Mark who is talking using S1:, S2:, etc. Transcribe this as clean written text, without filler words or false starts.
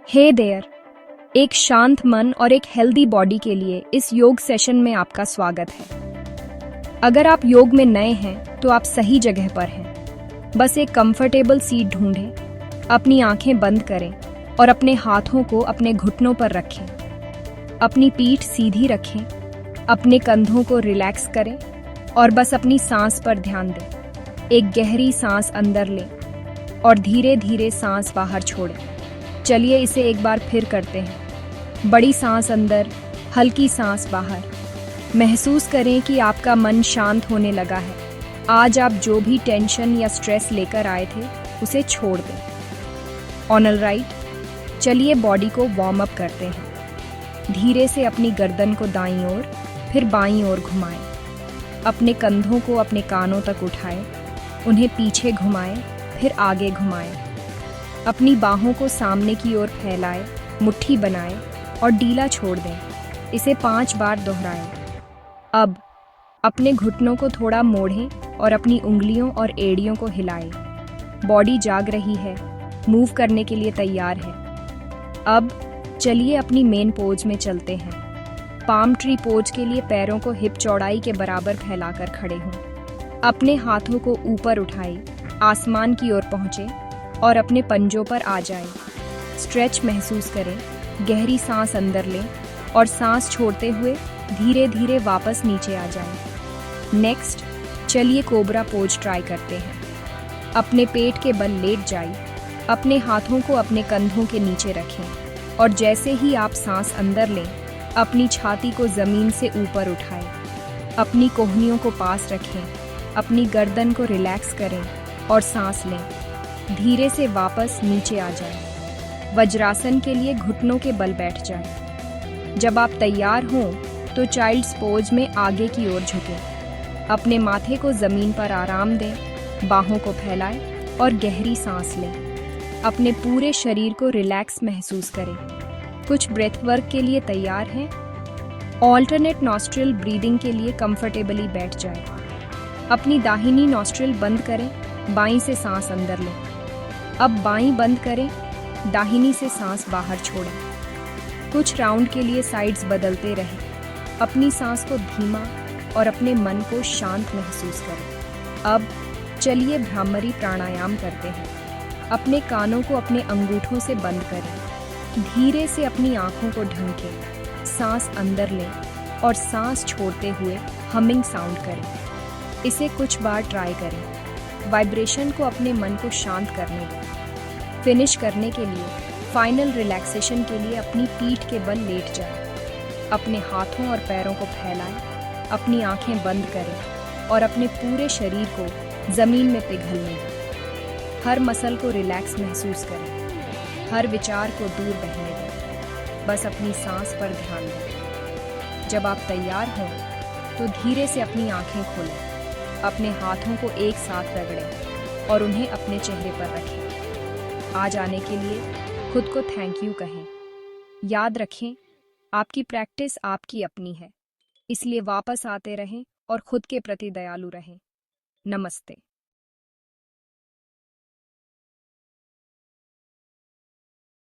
S1: हे there, एक शांत मन और एक हेल्दी बॉडी के लिए इस योग सेशन में आपका स्वागत है। अगर आप योग में नए हैं तो आप सही जगह पर हैं। बस एक कंफर्टेबल सीट ढूंढें, अपनी आंखें बंद करें और अपने हाथों को अपने घुटनों पर रखें। अपनी पीठ सीधी रखें, अपने कंधों को रिलैक्स करें और बस अपनी सांस पर ध्यान दें। एक गहरी सांस अंदर लें और धीरे धीरे सांस बाहर छोड़ें। चलिए इसे एक बार फिर करते हैं। बड़ी सांस अंदर, हल्की सांस बाहर। महसूस करें कि आपका मन शांत होने लगा है। आज आप जो भी टेंशन या स्ट्रेस लेकर आए थे उसे छोड़ दें। ऑल राइट, चलिए बॉडी को वार्म अप करते हैं। धीरे से अपनी गर्दन को दाईं ओर फिर बाईं ओर घुमाएं। अपने कंधों को अपने कानों तक उठाएं, उन्हें पीछे घुमाएं फिर आगे घुमाएं। अपनी बाहों को सामने की ओर फैलाएं, मुट्ठी बनाएं और ढीला छोड़ दें। इसे 5 बार दोहराएं। अब अपने घुटनों को थोड़ा मोड़ें और अपनी उंगलियों और एड़ियों को हिलाएं। बॉडी जाग रही है, मूव करने के लिए तैयार है। अब चलिए अपनी मेन पोज में चलते हैं। पाम ट्री पोज के लिए पैरों को हिप चौड़ाई के बराबर फैलाकर खड़े हों। अपने हाथों को ऊपर उठाएं, आसमान की ओर पहुंचे और अपने पंजों पर आ जाएं। स्ट्रेच महसूस करें, गहरी सांस अंदर लें और सांस छोड़ते हुए धीरे धीरे वापस नीचे आ जाएं। नेक्स्ट, चलिए कोबरा पोज ट्राई करते हैं। अपने पेट के बल लेट जाइए, अपने हाथों को अपने कंधों के नीचे रखें और जैसे ही आप सांस अंदर लें, अपनी छाती को जमीन से ऊपर उठाएं। अपनी कोहनियों को पास रखें, अपनी गर्दन को रिलैक्स करें और सांस लें। धीरे से वापस नीचे आ जाएं। वज्रासन के लिए घुटनों के बल बैठ जाएं। जब आप तैयार हों तो चाइल्ड्स पोज में आगे की ओर झुकें। अपने माथे को जमीन पर आराम दें, बाहों को फैलाएं और गहरी सांस लें। अपने पूरे शरीर को रिलैक्स महसूस करें। कुछ ब्रेथ वर्क के लिए तैयार हैं? ऑल्टरनेट नॉस्ट्रिल ब्रीदिंग के लिए कंफर्टेबली बैठ जाएं। अपनी दाहिनी नॉस्ट्रिल बंद करें, बाईं से सांस अंदर लें। अब बाईं बंद करें, दाहिनी से सांस बाहर छोड़ें। कुछ राउंड के लिए साइड्स बदलते रहें। अपनी सांस को धीमा और अपने मन को शांत महसूस करें। अब चलिए भ्रामरी प्राणायाम करते हैं। अपने कानों को अपने अंगूठों से बंद करें। धीरे से अपनी आंखों को ढंकें, सांस अंदर लें और सांस छोड़ते हुए हमिंग साउंड करें। इसे कुछ बार ट्राई करें। वाइब्रेशन को अपने मन को शांत करने दें। फिनिश करने के लिए फाइनल रिलैक्सेशन के लिए अपनी पीठ के बल लेट जाएं। अपने हाथों और पैरों को फैलाएं, अपनी आंखें बंद करें और अपने पूरे शरीर को जमीन में पिघलने दें। हर मसल को रिलैक्स महसूस करें, हर विचार को दूर बहने दें। बस अपनी सांस पर ध्यान दें। जब आप तैयार हों तो धीरे से अपनी आंखें खोलें। अपने हाथों को एक साथ रगड़ें और उन्हें अपने चेहरे पर रखें। आज आने के लिए खुद को थैंक यू कहें। याद रखें, आपकी प्रैक्टिस आपकी अपनी है, इसलिए वापस आते रहें और खुद के प्रति दयालु रहें। नमस्ते।